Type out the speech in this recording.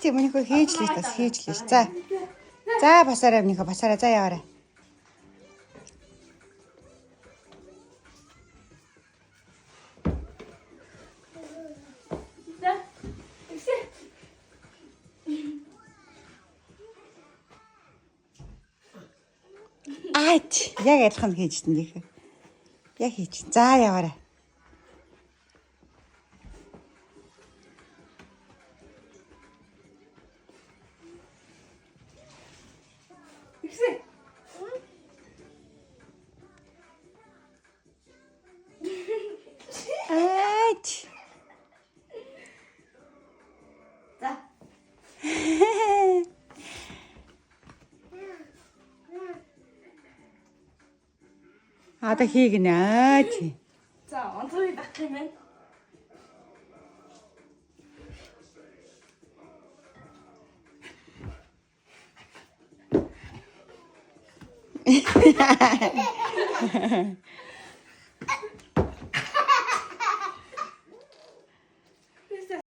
тийм өнийхөө хийж лээ тас хийж лээ. За. За басараа өнийхөө басараа за яваарай. Аач яг адилхан хийж тэнийхээ. Яг хийж. За яваарай. Аач. За. Одоо хийгнэ аач. За, онцгой багт юм байна.